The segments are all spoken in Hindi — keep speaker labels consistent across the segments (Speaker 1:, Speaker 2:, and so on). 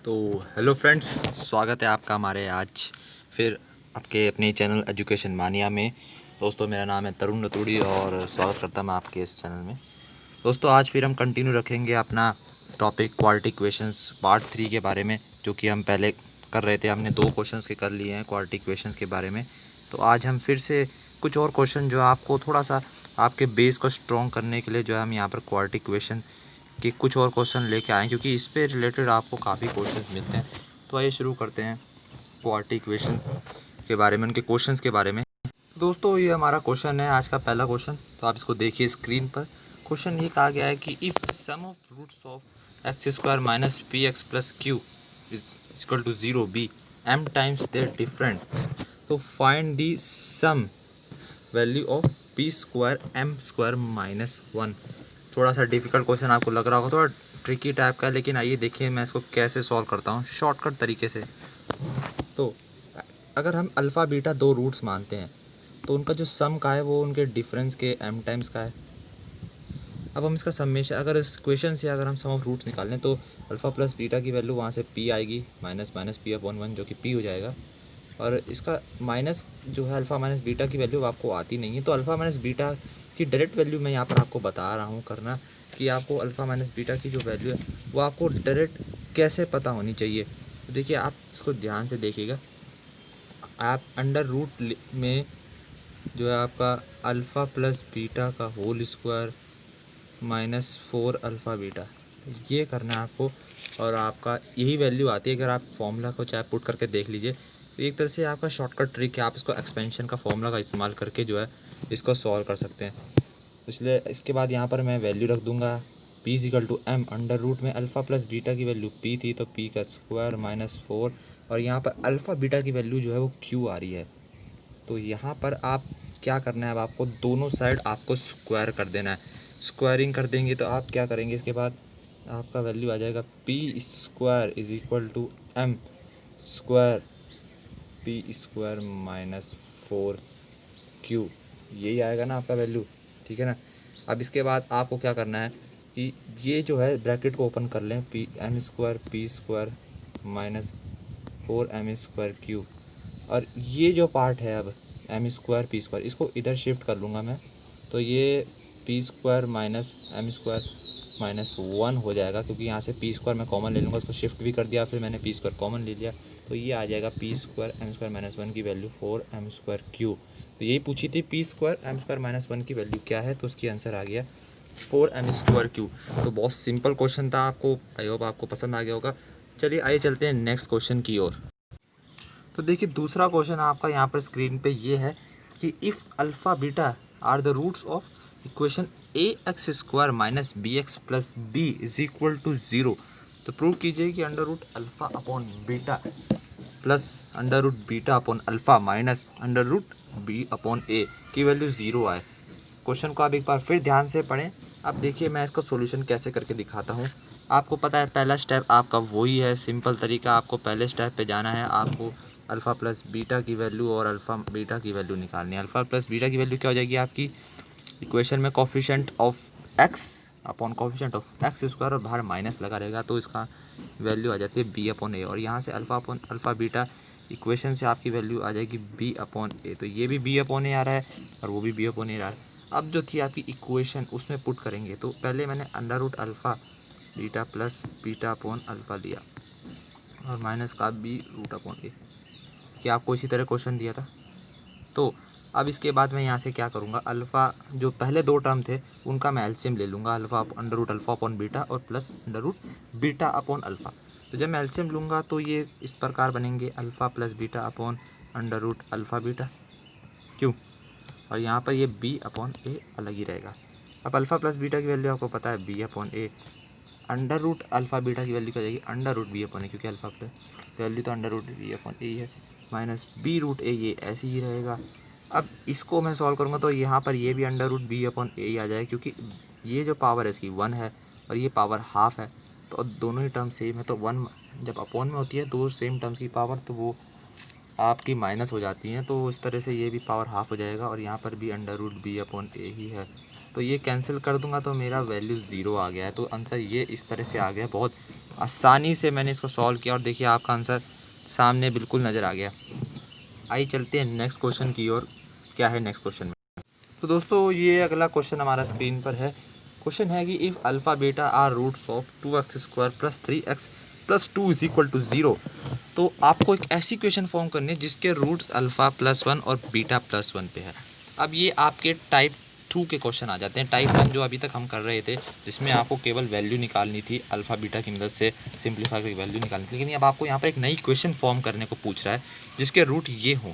Speaker 1: तो हेलो फ्रेंड्स, स्वागत है आपका हमारे आज फिर आपके अपने चैनल एजुकेशन मानिया में। दोस्तों, मेरा नाम है तरुण रतूड़ी और स्वागत करता मैं आपके इस चैनल में। दोस्तों, आज फिर हम कंटिन्यू रखेंगे अपना टॉपिक क्वाड्रेटिक इक्वेशंस पार्ट 3 के बारे में, जो कि हम पहले कर रहे थे। हमने 2 क्वेश्चंस के कर लिए हैं क्वाड्रेटिक इक्वेशंस के बारे में। तो आज हम फिर से कुछ और क्वेश्चन जो आपको थोड़ा सा आपके बेस को स्ट्रॉन्ग करने के लिए जो है हम यहाँ पर क्वाड्रेटिक इक्वेशन कि कुछ और क्वेश्चन लेके आएँ, क्योंकि इस पे रिलेटेड आपको काफ़ी क्वेश्चंस मिलते हैं। तो आइए शुरू करते हैं क्वाड्रेटिक इक्वेशंस के बारे में, उनके क्वेश्चंस के बारे में। दोस्तों, ये हमारा क्वेश्चन है आज का पहला क्वेश्चन। तो आप इसको देखिए स्क्रीन पर। क्वेश्चन ये कहा गया है कि if sum of roots of x square minus p x plus q is equal to 0 be m times their difference, तो find the sum value of p square M square minus 1। थोड़ा सा डिफ़िकल्ट क्वेश्चन आपको लग रहा होगा, थोड़ा ट्रिकी टाइप का है, लेकिन आइए देखिए मैं इसको कैसे सॉल्व करता हूँ शॉर्टकट तरीके से। तो अगर हम अल्फ़ा बीटा 2 रूट्स मानते हैं, तो उनका जो सम का है वो उनके डिफरेंस के m टाइम्स का है। अब हम इसका समेशन, अगर इस क्वेश्चन से अगर हम सम ऑफ रूट्स निकाल लें, तो अल्फ़ा प्लस बीटा की वैल्यू वहाँ से p आएगी, माइनस माइनस पी अपॉन 1, जो कि p हो जाएगा। और इसका माइनस जो है अल्फ़ा माइनस बीटा की वैल्यू आपको आती नहीं है, तो अल्फ़ा माइनस बीटा की डायरेक्ट वैल्यू मैं यहाँ पर आपको बता रहा हूँ करना, कि आपको अल्फ़ा माइनस बीटा की जो वैल्यू है वो आपको डायरेक्ट कैसे पता होनी चाहिए। तो देखिए, आप इसको ध्यान से देखिएगा। आप अंडर रूट में जो है आपका अल्फ़ा प्लस बीटा का whole square minus 4 alpha beta, ये करना है आपको। और आपका यही वैल्यू आती है। अगर आप फॉर्मूला को चाहे पुट करके देख लीजिए, तो एक तरह से आपका शॉर्टकट ट्रिक है। आप इसको एक्सपेंशन का फॉर्मूला का इस्तेमाल करके जो है इसको सॉल्व कर सकते हैं। इसलिए इसके बाद यहाँ पर मैं वैल्यू रख दूँगा p equal to m under root में अल्फ़ा प्लस बीटा की वैल्यू p थी, तो p का स्क्वायर माइनस 4, और यहाँ पर अल्फ़ा बीटा की वैल्यू जो है वो q आ रही है। तो यहाँ पर आप क्या करना है, अब आपको दोनों साइड आपको स्क्वायर कर देना है। स्क्वायरिंग कर देंगे तो आप क्या करेंगे, इसके बाद आपका वैल्यू आ जाएगा p square is equal to m square p square minus 4q, यही आएगा ना आपका वैल्यू, ठीक है ना। अब इसके बाद आपको क्या करना है कि ये जो है ब्रैकेट को ओपन कर लें, P M square P square minus 4m square Q, और ये जो पार्ट है अब एम स्क्वायर पी स्क्वायर, इसको इधर शिफ्ट कर लूँगा मैं, तो ये P square minus M square minus 1 हो जाएगा, क्योंकि यहाँ से पी स्क्वायर मैं कॉमन ले लूँगा। इसको शिफ्ट भी कर दिया, फिर मैंने पी स्क्वायर कॉमन ले लिया, तो ये आ जाएगा P square M square minus 1 की वैल्यू 4m स्क्वायर क्यू। तो यही पूछी थी, P square M square minus 1 की वैल्यू क्या है, तो उसकी आंसर आ गया 4m स्क्वायर क्यू। तो बहुत सिंपल क्वेश्चन था, आपको आई होप आपको पसंद आ गया होगा। चलिए आइए चलते हैं नेक्स्ट क्वेश्चन की ओर। तो देखिए, दूसरा क्वेश्चन आपका यहाँ पर स्क्रीन पे ये है कि if alpha beta are the roots of equation a x square minus b x plus b is equal to 0, तो प्रूव कीजिए कि under root alpha upon beta plus under root beta upon alpha minus under root b upon a की वैल्यू 0 आए। क्वेश्चन को आप एक बार फिर ध्यान से पढ़ें। अब देखिए, मैं इसका सॉल्यूशन कैसे करके दिखाता हूँ। आपको पता है पहला स्टेप आपका वही है, सिंपल तरीका। आपको पहले स्टेप पे जाना है, आपको अल्फ़ा प्लस बीटा की वैल्यू और अल्फ़ा बीटा की वैल्यू निकालनी है। अल्फ़ा प्लस बीटा की वैल्यू क्या हो जाएगी आपकी इक्वेशन में, coefficient of x upon coefficient of x square, और बाहर माइनस लगा रहेगा, तो इसका वैल्यू आ जाती है बी अपॉन ए, और यहाँ से alpha upon alpha beta equation से आपकी वैल्यू आ जाएगी बी अपॉन ए। तो ये भी बी अपॉन ए आ रहा है और वो भी बी अपॉन ए आ रहा है। अब जो थी आपकी इक्वेशन उसमें पुट करेंगे, तो पहले मैंने under root alpha beta plus beta upon alpha लिया और माइनस का बी रूट अपॉन ए, कि आपको इसी तरह क्वेश्चन दिया था। तो अब इसके बाद मैं यहाँ से क्या करूँगा, अल्फ़ा जो पहले 2 टर्म थे उनका मैं एलसीएम ले लूँगा, alpha under root alpha upon beta और plus under root beta upon alpha. तो जब मैं एलसीएम लूँगा तो ये इस प्रकार बनेंगे, alpha plus beta upon under root alpha beta क्यों, और यहाँ पर ये बी अपॉन ए अलग ही रहेगा। अब अल्फ़ा प्लस बीटा की वैल्यू आपको पता है बी अपॉन ए, अंडर रूट अल्फ़ा बीटा की वैल्यू क्या जाएगी अंडर रूट बी अपॉन ए, क्योंकि अल्फ़ा प्लस वैल्यू तो अंडर रूट बी अपॉन ए है, माइनस बी रूट ए, ये ऐसे ही रहेगा। अब इसको मैं सॉल्व करूँगा तो यहाँ पर ये भी अंडर रूट बी अपॉन ए ही आ जाए, क्योंकि ये जो पावर है इसकी 1 है और ये पावर हाफ है, तो दोनों ही टर्म सेम है। तो 1 जब अपॉन में होती है दो सेम टर्म्स की पावर, तो वो आपकी माइनस हो जाती हैं, तो इस तरह से ये भी पावर हाफ हो जाएगा, और यहाँ पर भी अंडर रूट बी अपॉन ए ही है। तो ये कैंसिल कर दूंगा तो मेरा वैल्यू 0 आ गया है। तो आंसर ये इस तरह से आ गया। बहुत आसानी से मैंने इसको सॉल्व किया और देखिए आपका आंसर सामने बिल्कुल नज़र आ गया। आइए चलते हैं नेक्स्ट क्वेश्चन की ओर। क्या है नेक्स्ट क्वेश्चन में? तो दोस्तों ये अगला क्वेश्चन हमारा स्क्रीन पर है। क्वेश्चन है कि if alpha beta are roots of 2x² + 3x + 2 = 0, तो आपको एक ऐसी इक्वेशन फॉर्म करनी है जिसके रूट्स अल्फ़ा +1 और बीटा +1 पे है। अब ये आपके टाइप 2 के क्वेश्चन आ जाते हैं। टाइप 1 जो अभी तक हम कर रहे थे, जिसमें आपको केवल वैल्यू निकालनी थी, अल्फ़ा बीटा की मदद से सिंप्लीफाई करके वैल्यू निकालनी थी। लेकिन अब आपको यहाँ पर एक नई इक्वेशन फॉर्म करने को पूछ रहा है जिसके रूट ये हों।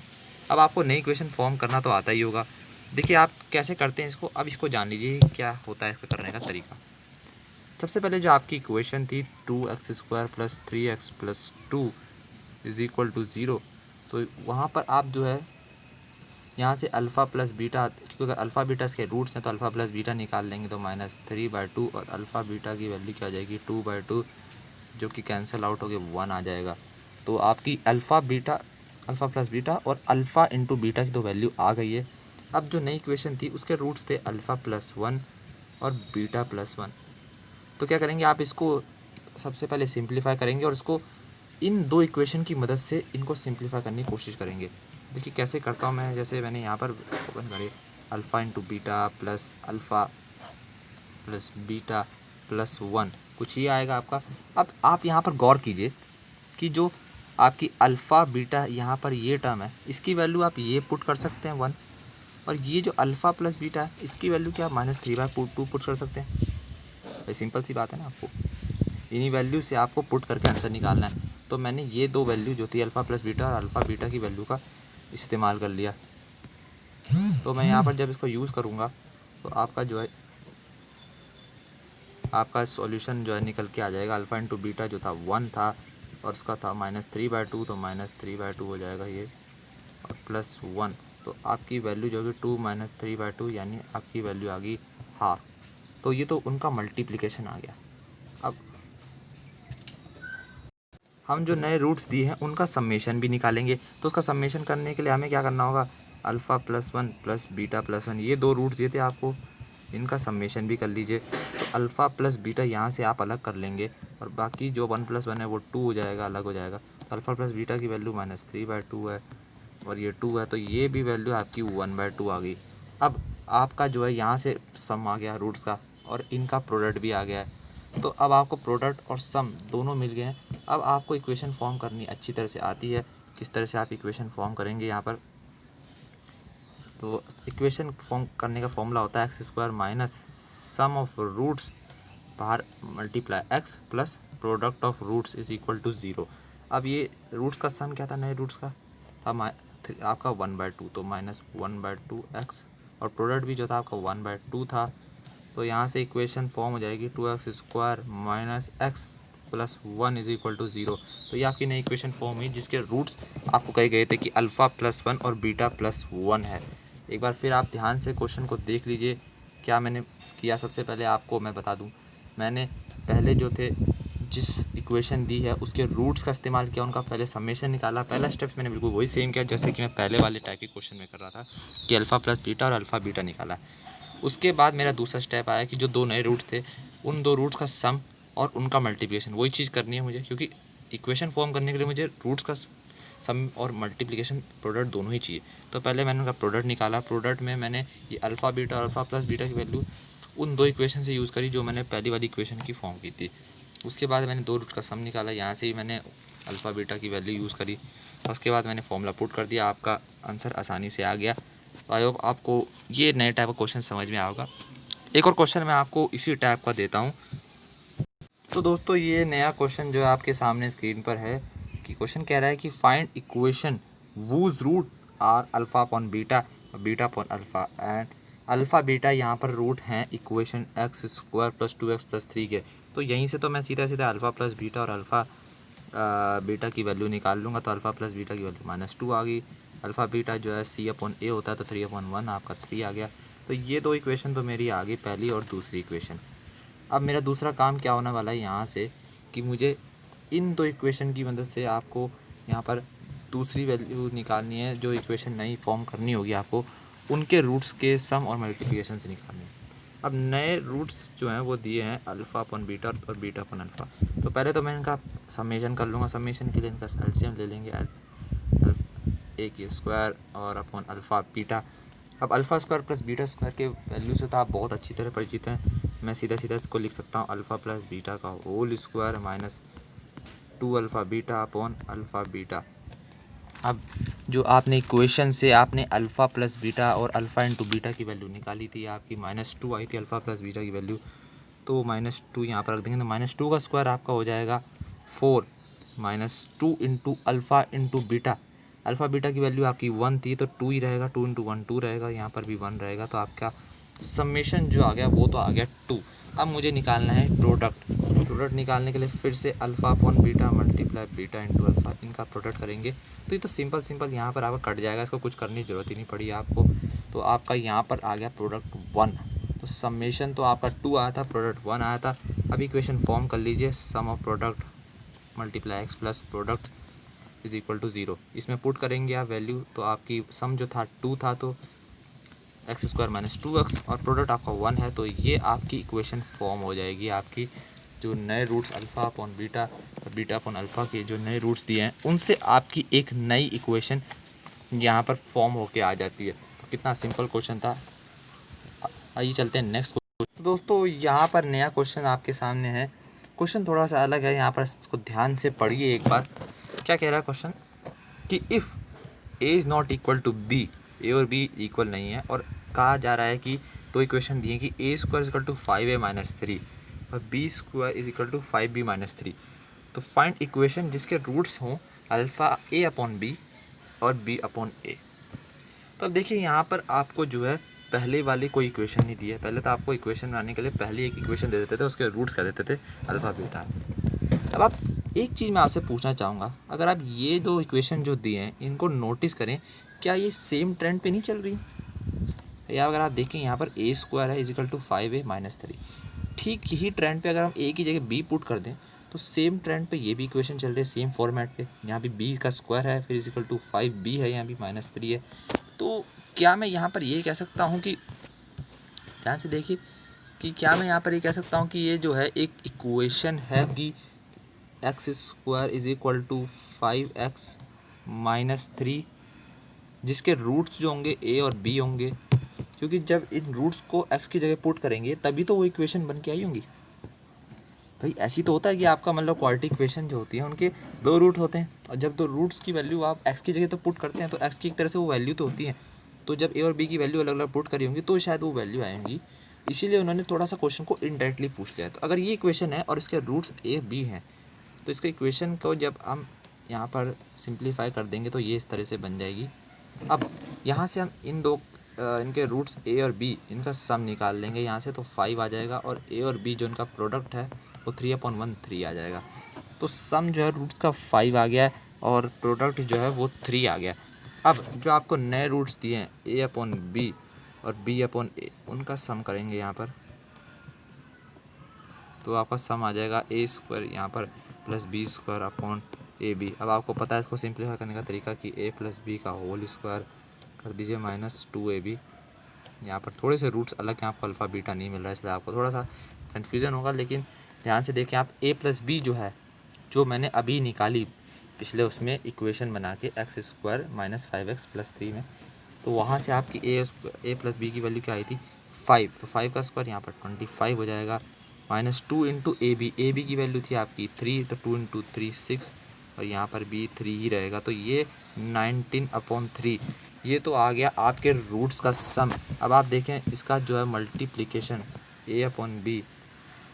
Speaker 1: अब आपको नई इक्वेशन फॉर्म करना तो आता ही होगा। देखिए आप कैसे करते हैं इसको, अब इसको जान लीजिए क्या होता है इसका करने का तरीका। सबसे पहले जो आपकी इक्वेशन थी 2x² + 3x + 2 = 0, तो वहाँ पर आप जो है यहाँ से अल्फ़ा प्लस बीटा, क्योंकि अगर अल्फ़ा बीटा इसके रूट्स हैं तो अल्फ़ा प्लस बीटा निकाल लेंगे तो -3/2 और अल्फ़ा बीटा की वैल्यू क्या आ जाएगी 2/2, जो कि कैंसिल आउट होकर 1 आ जाएगा। तो आपकी अल्फ़ा प्लस बीटा और अल्फ़ा इंटू बीटा की तो वैल्यू आ गई है। अब जो नई इक्वेशन थी उसके रूट्स थे अल्फ़ा +1 और बीटा +1। तो क्या करेंगे आप इसको सबसे पहले सिंप्लीफाई करेंगे और इसको इन दो इक्वेशन की मदद से इनको सिंप्लीफाई करने की कोशिश करेंगे। देखिए कैसे करता हूँ मैं, जैसे मैंने यहाँ पर ओपन करे alpha into beta plus alpha plus beta +1, कुछ ये आएगा आपका। अब आप यहाँ पर गौर कीजिए कि जो आपकी अल्फ़ा बीटा यहाँ पर ये टर्म है, इसकी वैल्यू आप ये पुट कर सकते हैं 1, और ये जो अल्फ़ा प्लस बीटा है इसकी वैल्यू क्या -3/2 पुट कर सकते हैं। भाई सिंपल सी बात है ना, आपको इन्हीं वैल्यू से आपको पुट करके आंसर निकालना है। तो मैंने ये दो वैल्यू जो थी अल्फ़ा प्लस बीटा और अल्फ़ा बीटा की वैल्यू का इस्तेमाल कर लिया। तो मैं यहाँ पर जब इसको यूज़ करूँगा तो आपका जो है आपका सॉल्यूशन जो है निकल के आ जाएगा। अल्फ़ा इंटू बीटा जो था 1 था और उसका था -3/2, तो -3/2 हो जाएगा ये, और +1, तो आपकी वैल्यू जो होगी 2 - 3/2, यानी आपकी वैल्यू आ गई हाफ। तो ये तो उनका मल्टीप्लिकेशन आ गया। अब हम जो नए रूट्स दिए हैं उनका सम्मेशन भी निकालेंगे। तो उसका सम्मेशन करने के लिए हमें क्या करना होगा, अल्फ़ा +1 प्लस बीटा +1, ये दो रूट्स दिए थे आपको, इनका सम्मेशन भी कर लीजिए। तो अल्फ़ा प्लस बीटा यहाँ से आप अलग कर लेंगे और बाकी जो 1 + 1 है वो 2 हो जाएगा, अलग हो जाएगा। तो अल्फ़ा प्लस बीटा की वैल्यू -3/2 है और ये 2 है, तो ये भी वैल्यू आपकी 1/2 आ गई। अब आपका जो है यहाँ से सम आ गया रूट्स का और इनका प्रोडक्ट भी आ गया है। तो अब आपको प्रोडक्ट और सम दोनों मिल गए हैं। अब आपको इक्वेशन फॉर्म करनी अच्छी तरह से आती है। किस तरह से आप इक्वेशन फॉर्म करेंगे यहाँ पर, तो इक्वेशन फॉर्म करने का फॉर्मूला होता है x² - सम ऑफ रूट्स बाहर multiply x plus product of roots = 0। अब ये रूट्स का सम क्या था, नए रूट्स का था आपका 1/2, तो -1/2x, और प्रोडक्ट भी जो था आपका 1/2 था। तो यहाँ से इक्वेशन फॉर्म हो जाएगी 2x² - x + 1 = 0। तो ये आपकी नई इक्वेशन फॉर्म हुई जिसके रूट्स आपको कहे गए थे कि अल्फ़ा +1 और बीटा +1 है। एक बार फिर आप ध्यान से क्वेश्चन को देख लीजिए क्या मैंने किया। सबसे पहले आपको मैं बता दूं, मैंने पहले जो थे जिस इक्वेशन दी है उसके रूट्स का इस्तेमाल किया, उनका पहले समेशन निकाला। पहला स्टेप मैंने बिल्कुल वही सेम किया जैसे कि मैं पहले वाले टाइप के क्वेश्चन में कर रहा था कि अल्फ़ा प्लस बीटा और अल्फ़ा बीटा निकाला। उसके बाद मेरा दूसरा स्टेप आया कि जो दो नए रूट्स थे उन दो रूट्स का सम और उनका मल्टीप्लिकेशन, वही चीज़ करनी है मुझे, क्योंकि इक्वेशन फॉर्म करने के लिए मुझे रूट्स का सम और मल्टीप्लिकेशन प्रोडक्ट दोनों ही चाहिए। तो पहले मैंने उनका प्रोडक्ट निकाला। प्रोडक्ट में मैंने ये अल्फ़ा बीटा और अल्फ़ा प्लस बीटा की वैल्यू उन दो इक्वेशन से यूज़ करी जो मैंने पहली वाली इक्वेशन की फॉर्म की थी। उसके बाद मैंने दो रूट का सम निकाला, यहाँ से ही मैंने अल्फ़ा बीटा की वैल्यू यूज़ करी और उसके बाद मैंने फॉर्मूला पुट कर दिया। आपका आंसर आसानी से आ गया। तो आई होप आपको ये नए टाइप का क्वेश्चन समझ में आएगा। एक और क्वेश्चन मैं आपको इसी टाइप का देता हूँ। तो दोस्तों ये नया क्वेश्चन जो है आपके सामने स्क्रीन पर है कि क्वेश्चन कह रहा है कि find equation whose root are alpha upon beta, beta upon alpha, and alpha beta यहाँ पर रूट हैं इक्वेशन x² + 2x + 3 के। तो यहीं से तो मैं सीधा सीधा अल्फ़ा प्लस बीटा और अल्फ़ा बीटा की वैल्यू निकाल लूँगा। तो अल्फ़ा प्लस बीटा की वैल्यू -2 आ गई। अल्फ़ा बीटा जो है c/a होता है, तो 3/1 आपका 3 आ गया। तो ये दो इक्वेशन तो मेरी आ गई, पहली और दूसरी इक्वेशन। अब मेरा दूसरा काम क्या होने वाला है यहाँ से कि मुझे इन दो इक्वेशन की मदद से आपको यहाँ पर दूसरी वैल्यू निकालनी है। जो इक्वेशन नई फॉर्म करनी होगी आपको, उनके रूट्स के सम और मल्टीप्लिकेशन से निकालनी है। अब नए रूट्स जो हैं वो दिए हैं अल्फ़ा अपॉन बीटा और बीटा अपॉन अल्फ़ा। तो पहले तो मैं इनका समेशन कर लूँगा। समेशन के लिए इनका एलसीएम ले लेंगे, ए की स्क्वायर और अपॉन अल्फ़ा बीटा। अब alpha square plus beta square के वैल्यू से तो आप बहुत अच्छी तरह परिचित हैं। मैं सीधा सीधा इसको लिख सकता हूँ अल्फ़ा प्लस बीटा का whole square minus 2 alpha beta upon alpha beta. अब जो आपने इक्वेशन से आपने अल्फ़ा प्लस बीटा और अल्फ़ा इंटू बीटा की वैल्यू निकाली थी, आपकी -2 आई थी अल्फ़ा प्लस बीटा की वैल्यू। तो -2 यहाँ पर रख देंगे, तो -2 का स्क्वायर आपका हो जाएगा 4 -2 into alpha into beta. Alpha beta की वैल्यू आपकी 1 थी तो 2 ही रहेगा, 2 इंटू 1 2 रहेगा, यहाँ पर भी 1 रहेगा। तो आपका समेशन जो आ गया वो तो आ गया 2। अब मुझे निकालना है प्रोडक्ट। प्रोडक्ट निकालने के लिए फिर से alpha upon beta multiply beta into alpha, इनका प्रोडक्ट करेंगे। तो ये तो सिंपल यहाँ पर आपका कट जाएगा, इसको कुछ करने की ज़रूरत ही नहीं पड़ी आपको। तो आपका यहाँ पर आ गया प्रोडक्ट 1। तो समेशन तो आपका 2 आया था, प्रोडक्ट 1 आया था। अब इक्वेशन फॉर्म कर लीजिए, sum of product multiply x plus product is equal to 0। इसमें पुट करेंगे आप वैल्यू, तो आपकी सम जो था 2 था, तो एक्स स्क्वायर माइनस 2x और प्रोडक्ट आपका 1 है। तो ये आपकी इक्वेशन फॉर्म हो जाएगी। आपकी जो नए रूट्स अल्फ़ा अपॉन बीटा और बीटा अपॉन अल्फ़ा के जो नए रूट्स दिए हैं उनसे आपकी एक नई इक्वेशन यहाँ पर फॉर्म होके आ जाती है। तो कितना सिंपल क्वेश्चन था। आइए चलते हैं नेक्स्ट क्वेश्चन। तो दोस्तों यहाँ पर नया क्वेश्चन आपके सामने है। क्वेश्चन थोड़ा सा अलग है, यहाँ पर इसको ध्यान से पढ़िए एक बार। क्या कह रहा है क्वेश्चन कि if a is not equal to b, a और बी इक्वल नहीं है, और कहा जा रहा है कि दो इक्वेशन दिए कि a square equal to 5a minus 3 और b square is equal to 5b minus 3। तो फाइंड इक्वेशन जिसके रूट्स हों अल्फ़ा ए अपॉन बी और बी अपॉन ए। तो अब देखिए यहाँ पर आपको जो है पहले वाली कोई इक्वेशन नहीं दी है। पहले तो आपको इक्वेशन बनाने के लिए पहले एक इक्वेशन दे देते थे, उसके रूट्स कह देते थे अल्फ़ा बीटा। अब आप एक चीज़ मैं आपसे पूछना चाहूँगा, अगर आप ये दो इक्वेशन जो दिए हैं इनको नोटिस करें, क्या ये सेम ट्रेंड पे नहीं चल रही? या अगर आप देखें यहाँ पर ए स्क्वायर है इजिकल टू 5a माइनस 3, ठीक यही ट्रेंड पे अगर हम ए की जगह बी पुट कर दें तो सेम ट्रेंड पे ये भी इक्वेशन चल रही है, सेम फॉर्मेट पे। यहाँ भी बी का स्क्वायर है, फिर इजिकल टू 5b है, यहाँ भी -3 है। तो क्या मैं यहाँ पर ये कह सकता हूँ कि, ध्यान से देखिए, कि क्या मैं यहाँ पर ये कह सकता हूँ कि ये जो है एक इक्वेशन है कि X square is equal to 5x minus 3, जिसके रूट्स जो होंगे ए और बी होंगे, क्योंकि जब इन रूट्स को x की जगह पुट करेंगे तभी तो वो इक्वेशन बन के आई होंगी। भाई ऐसी तो होता है कि आपका मतलब क्वाड्रेटिक इक्वेशन जो होती है उनके दो रूट होते हैं, और जब दो रूट्स की वैल्यू आप x की जगह तो पुट करते हैं तो x की एक तरह से वो वैल्यू तो होती है। तो जब ए और बी की वैल्यू अलग अलग पुट करी होंगी तो शायद वो वैल्यू आएंगी, इसीलिए उन्होंने थोड़ा सा क्वेश्चन को इनडायरेक्टली पूछ लिया। तो अगर ये इक्वेशन है और इसके रूट्स ए बी हैं, तो इसके इक्वेशन को जब हम यहाँ पर सिंप्लीफाई कर देंगे तो ये इस तरह से बन जाएगी। अब यहाँ से हम इन दो इनके रूट्स ए और बी इनका सम निकाल लेंगे यहाँ से, तो 5 आ जाएगा, और ए और बी जो इनका प्रोडक्ट है वो 3/1 3 आ जाएगा। तो सम जो है रूट्स का 5 आ गया है और प्रोडक्ट जो है वो 3 आ गया। अब जो आपको नए रूट्स दिए हैं ए अपॉन बी और बी अपॉन ए, उनका सम करेंगे यहाँ पर, तो आपका सम आ जाएगा ए स्क्वायर यहाँ पर plus B square upon A B. अब आपको पता है इसको सिंप्लीफाई करने का तरीका कि ए प्लस बी का होल स्क्वायर कर दीजिए माइनस 2ab। यहाँ पर थोड़े से रूट्स अलग हैं, आपको अल्फ़ा बीटा नहीं मिल रहा है, इसलिए आपको थोड़ा सा कन्फ्यूज़न होगा। लेकिन ध्यान से देखें आप, ए प्लस बी जो है जो मैंने अभी निकाली पिछले उसमें इक्वेशन बना के x square minus 5x plus 3 में, तो वहाँ से आपकी ए प्लस बी की वैल्यू क्या आई थी 5, तो 5 का स्क्वायर यहाँ पर 25 हो जाएगा, -2 इंटू ए बी की वैल्यू थी आपकी 3, तो 2 इंटू 3 6, और यहाँ पर भी 3 ही रहेगा, तो ये 19/3 ये तो आ गया आपके रूट्स का सम। अब आप देखें इसका जो है मल्टीप्लिकेशन ए अपॉन बी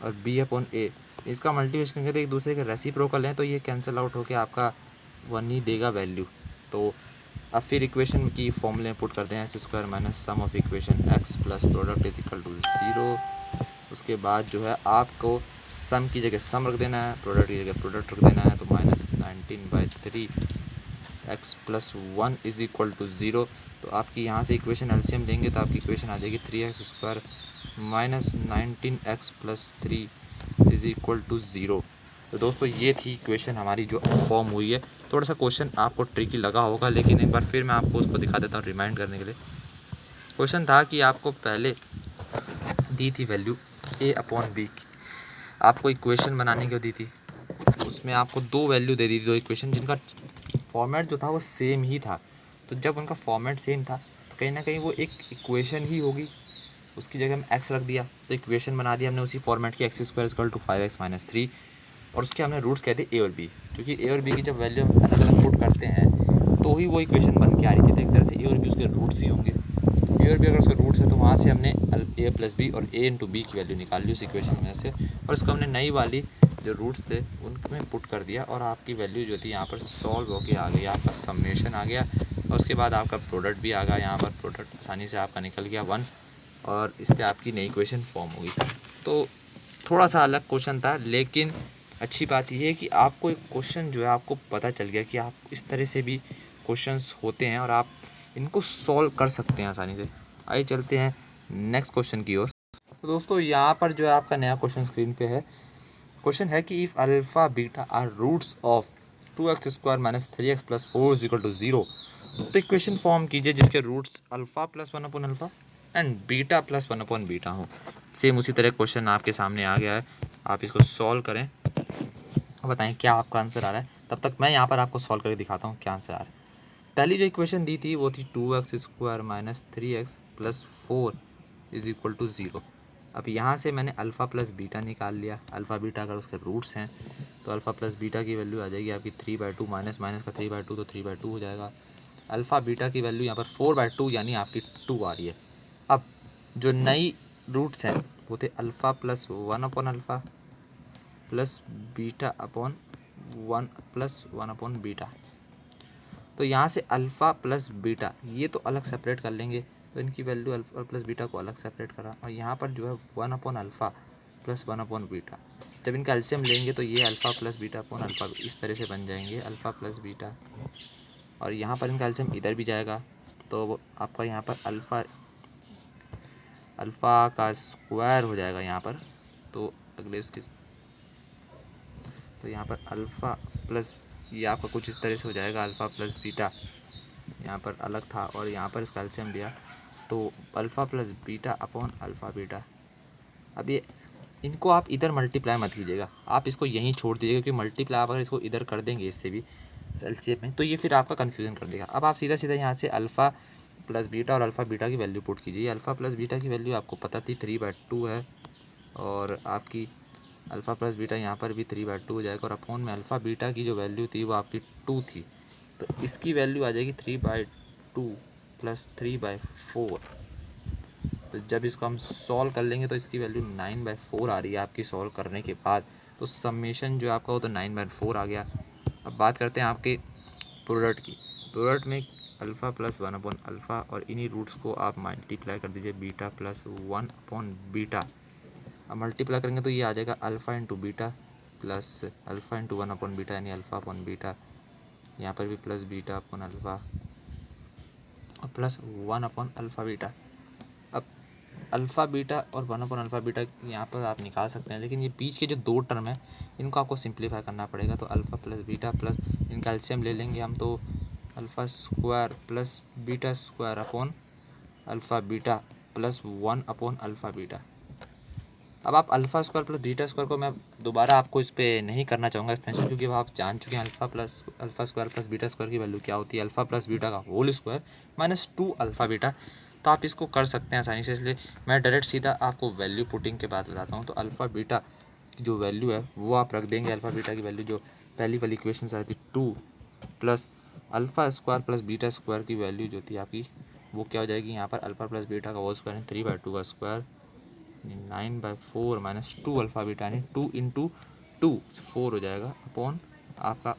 Speaker 1: और बी अपॉन ए, इसका मल्टीप्लिकेशन करके एक दूसरे के रेसिप्रोकल हैं, तो ये कैंसिल आउट होके आपका 1 ही देगा वैल्यू। तो अब फिर इक्वेशन की फॉर्मूले पुट करते हैं, x square minus sum of equation x plus product is equal to 0। उसके बाद जो है आपको सम की जगह सम रख देना है, प्रोडक्ट की जगह प्रोडक्ट रख देना है, तो -19/3 x plus 1 is equal to 0। तो आपकी यहाँ से इक्वेशन एलसीएम लेंगे तो आपकी इक्वेशन आ जाएगी 3x square minus 19x plus 3 is equal to 0। तो दोस्तों ये थी इक्वेशन हमारी जो फॉर्म हुई है। थोड़ा सा क्वेश्चन आपको ट्रिकी लगा होगा, लेकिन एक बार फिर मैं आपको उसको दिखा देता हूँ रिमाइंड करने के लिए। क्वेश्चन था कि आपको पहले दी थी वैल्यू a अपॉन b की, आपको इक्वेशन बनाने की दी थी, उसमें आपको दो वैल्यू दे दी थी, दो इक्वेशन जिनका फॉर्मेट जो था वो सेम ही था। तो जब उनका फॉर्मेट सेम था तो कहीं ना कहीं वो एक इक्वेशन ही होगी, उसकी जगह हम एक्स रख दिया तो इक्वेशन बना दिया हमने उसी फॉर्मेट की, x square equal to 5x-3, और उसके हमने रूट्स कहते हैं ए और बी, क्योंकि ए और बी की जब वैल्यू हम अलग अलग पुट करते हैं तो ही वो इक्वेशन बन के आ रही थी। तो एक तरह से ए और बी उसके रूट्स ही होंगे, तो ए और बी अगर उसके रूट्स है तो वहाँ से हमने ए प्लस बी और ए इंटू बी की वैल्यू निकाल ली उस इक्वेशन में से, और उसको हमने नई वाली जो रूट्स थे उनमें पुट कर दिया, और आपकी वैल्यू जो थी यहाँ पर सॉल्व होके आ गई, आपका समेशन आ गया, और उसके बाद आपका प्रोडक्ट भी आ गया। यहाँ पर प्रोडक्ट आसानी से आपका निकल गया 1, और इससे आपकी नई इक्वेशन फॉर्म होगी। तो थोड़ा सा अलग क्वेश्चन था, लेकिन अच्छी बात यह है कि आपको एक क्वेश्चन जो है आपको पता चल गया कि आप इस तरह से भी क्वेश्चंस होते हैं और आप इनको सॉल्व कर सकते हैं आसानी से। आइए चलते हैं नेक्स्ट क्वेश्चन की ओर। तो दोस्तों यहाँ पर जो है आपका नया क्वेश्चन स्क्रीन पे है। क्वेश्चन है कि if alpha beta are roots of 2x² - 3x + 4 = 0, तो इक्वेशन फॉर्म कीजिए जिसके roots alpha plus 1 upon alpha and beta plus 1 upon beta हो। सेम उसी तरह क्वेश्चन आपके सामने आ गया है, आप इसको सॉल्व करें और बताएं क्या आपका आंसर आ रहा है। तब तक मैं यहाँ पर आपको सॉल्व करके दिखाता हूँ क्या आंसर आ रहा है। पहली जो इक्वेशन दी थी वो थी 2x² - 3x + 4 = 0। अब यहाँ से मैंने अल्फ़ा प्लस बीटा निकाल लिया। अल्फ़ा बीटा अगर उसके रूट्स हैं तो अल्फ़ा प्लस बीटा की वैल्यू आ जाएगी आपकी 3/2, माइनस माइनस का 3/2 तो 3/2 हो जाएगा। अल्फ़ा बीटा की वैल्यू यहाँ पर 4/2 यानी आपकी 2 आ रही है। अब जो नई रूट्स हैं वो थे alpha plus 1 upon alpha plus beta upon 1 plus 1 upon beta. तो यहाँ से अल्फ़ा प्लस बीटा ये तो अलग सेपरेट कर लेंगे, तो इनकी वैल्यू अल्फ़ा प्लस बीटा को अलग सेपरेट करा, और यहाँ पर जो है 1 upon alpha plus 1 upon beta. जब इनका एलसीएम लेंगे तो ये alpha plus beta upon alpha इस तरह से बन जाएंगे, अल्फ़ा प्लस बीटा, और यहाँ पर इनका एलसीएम इधर भी जाएगा तो आपका यहाँ पर अल्फ़ा का स्क्वायर हो जाएगा यहाँ पर। तो अगले उसके तो यहाँ पर अल्फ़ा प्लस ये आपका कुछ इस तरह से हो जाएगा, अल्फ़ा प्लस बीटा यहाँ पर अलग था और यहाँ पर इसका एलसीएम लिया तो alpha plus beta upon alpha beta. अब ये इनको आप इधर मल्टीप्लाई मत कीजिएगा, आप इसको यहीं छोड़ दीजिएगा, क्योंकि मल्टीप्लाई आप अगर इसको इधर कर देंगे इससे भी एलसीएम में तो ये फिर आपका कन्फ्यूज़न कर देगा। अब आप सीधा सीधा यहाँ से अल्फ़ा प्लस बीटा और अल्फ़ा बीटा की वैल्यू पुट कीजिए। अल्फ़ा प्लस बीटा की वैल्यू आपको पता थी 3/2 है, और आपकी अल्फ़ा प्लस बीटा यहाँ पर भी 3/2 हो जाएगा, और अपॉन में अल्फ़ा बीटा की जो वैल्यू थी वो आपकी 2 थी, तो इसकी वैल्यू आ जाएगी 3/2 प्लस 3/4। तो जब इसको हम सॉल्व कर लेंगे तो इसकी वैल्यू 9/4 आ रही है आपकी सॉल्व करने के बाद। तो समेशन जो आपका वो तो 9/4 आ गया। अब बात करते हैं आपके प्रोडक्ट की। प्रोडक्ट में अल्फ़ा प्लस 1 अपॉन अल्फ़ा और इन्हीं रूट्स को आप मल्टीप्लाई कर दीजिए बीटा प्लस 1 अपॉन बीटा। अब मल्टीप्लाई करेंगे तो ये आ जाएगा alpha into beta plus alpha into 1 upon beta यानी अल्फ़ा अपॉन बीटा, यहाँ पर भी प्लस बीटा अपॉन अल्फ़ा और प्लस 1 अपॉन अल्फ़ा बीटा। अब अल्फ़ा बीटा और 1 अपॉन अल्फ़ा बीटा यहाँ पर आप निकाल सकते हैं, लेकिन ये बीच के जो दो टर्म है इनको आपको सिंप्लीफाई करना पड़ेगा। तो अल्फ़ा प्लस बीटा प्लस इनका एलसीएम ले लेंगे हम, तो alpha square plus beta square upon alpha beta plus 1 upon alpha beta. अब आप alpha square plus beta square को मैं दोबारा आपको इस पर नहीं करना चाहूँगा एक्सपेंशन, क्योंकि अब आप जान चुके हैं alpha square plus beta square की वैल्यू क्या होती है, अल्फ़ा प्लस बीटा का whole square minus 2 alpha beta. तो आप इसको कर सकते हैं आसानी से, इसलिए मैं डायरेक्ट सीधा आपको वैल्यू पुटिंग के बाद बताता हूँ। तो अल्फ़ा बीटा की जो वैल्यू है वो आप रख देंगे, अल्फ़ा बीटा की वैल्यू जो पहली वाली इक्वेशन से आई थी 2 plus alpha square plus beta square की वैल्यू जो थी आपकी वो क्या हो जाएगी, यहाँ पर अल्फ़ा प्लस बीटा का होल स्क्वायर 3/2 का स्क्वायर 9/4 माइनस 2 अल्फ़ा बीटा यानी 2 इंटू 2 4 हो जाएगा अपॉन आपका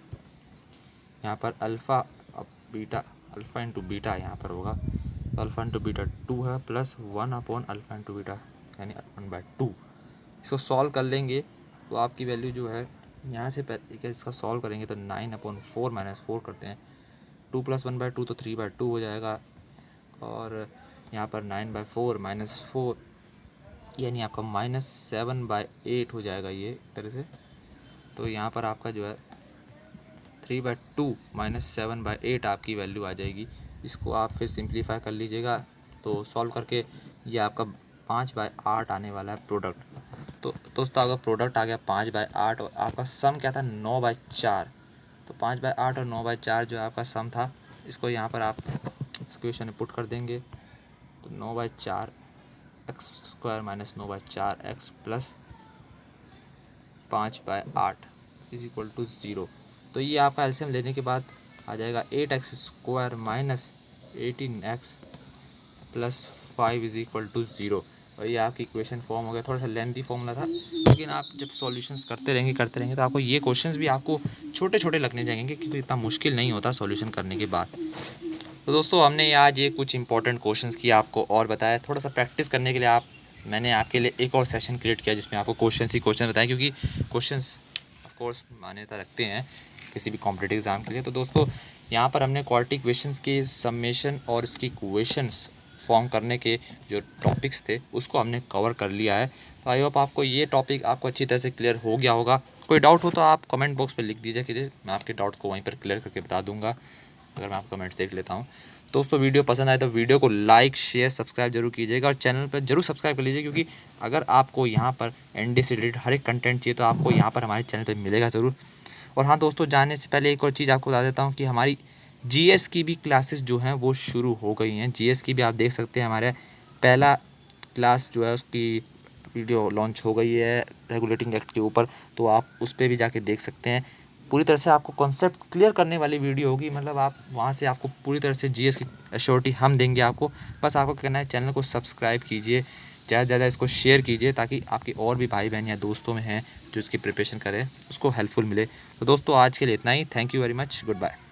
Speaker 1: यहाँ पर alpha beta alpha into beta यहाँ पर होगा, तो अल्फ़ा इंटू बीटा 2 है plus 1 upon alpha into beta यानी 1/2। इसको सॉल्व कर लेंगे तो आपकी वैल्यू जो है यहाँ से पहले इसका सॉल्व करेंगे तो 9/4 माइनस 4 करते हैं, 2 प्लस 1/2 तो 3/2 हो जाएगा, और यहाँ पर 9/4 माइनस 4 यानी आपका -7/8 हो जाएगा ये एक तरह से। तो यहाँ पर आपका जो है 3/2 माइनस 7/8 आपकी वैल्यू आ जाएगी। इसको आप फिर सिंप्लीफाई कर लीजिएगा, तो सॉल्व करके ये आपका 5/8 आने वाला है प्रोडक्ट। तो दोस्तों अगर प्रोडक्ट आ गया 5/8 और आपका सम क्या था 9/4, तो 5/8 और 9/4 जो आपका सम था, इसको यहाँ पर आप इस क्वेश्चन में पुट कर देंगे। तो 9/4 x square minus 9/4 x plus 5/8 is equal to 0। तो ये आपका एलसीएम लेने के बाद आ जाएगा 8x square minus 18x plus 5 is equal to 0। और ये आपकी इक्वेशन फॉर्म हो गया। थोड़ा सा लेंथी फॉर्मूला था, लेकिन आप जब सॉल्यूशंस करते रहेंगे तो आपको ये क्वेश्चंस भी आपको छोटे छोटे लगने जाएंगे, क्योंकि इतना मुश्किल नहीं होता सॉल्यूशन करने के बाद। तो दोस्तों हमने आज ये कुछ इंपॉर्टेंट क्वेश्चंस की आपको और बताया। थोड़ा सा प्रैक्टिस करने के लिए मैंने आपके लिए एक और सेशन क्रिएट किया, जिसमें आपको क्वेश्चन बताए, क्योंकि क्वेश्चंस ऑफ कोर्स मान्यता रखते हैं किसी भी कॉम्पिटिटिव एग्ज़ाम के लिए। तो दोस्तों यहाँ पर हमने क्वालिटी क्वेश्चंस की समेशन और इसकी इक्वेशंस फॉर्म करने के जो टॉपिक्स थे उसको हमने कवर कर लिया है। तो आई होप आपको ये टॉपिक आपको अच्छी तरह से क्लियर हो गया होगा। कोई डाउट हो तो आप कमेंट बॉक्स पे लिख दीजिए कि मैं आपके डाउट को वहीं पर क्लियर करके बता दूंगा, अगर मैं आप कमेंट्स देख लेता हूँ। दोस्तों वीडियो पसंद आए तो वीडियो को लाइक शेयर सब्सक्राइब जरूर कीजिएगा, और चैनल पर जरूर सब्सक्राइब कर लीजिए, क्योंकि अगर आपको यहाँ पर एनडी से रिलेटेड हर एक कंटेंट चाहिए तो आपको यहाँ पर हमारे चैनल पर मिलेगा ज़रूर। और हाँ दोस्तों, जाने से पहले एक और चीज़ आपको बता देता हूँ कि हमारी जीएस की भी क्लासेस जो हैं वो शुरू हो गई हैं। जीएस की भी आप देख सकते हैं, हमारे पहला क्लास जो है उसकी वीडियो लॉन्च हो गई है रेगुलेटिंग एक्ट के ऊपर, तो आप उस पर भी जाके देख सकते हैं। पूरी तरह से आपको कॉन्सेप्ट क्लियर करने वाली वीडियो होगी, मतलब आप वहाँ से आपको पूरी तरह से जीएस की एश्योरिटी हम देंगे आपको। बस आपको क्या करना है, चैनल को सब्सक्राइब कीजिए, ज़्यादा से ज़्यादा इसको शेयर कीजिए, ताकि आपके और भी भाई बहन या दोस्तों में हैं जो इसकी प्रिपरेशन करें, उसको हेल्पफुल मिले। तो दोस्तों आज के लिए इतना ही। Thank you very much, good bye.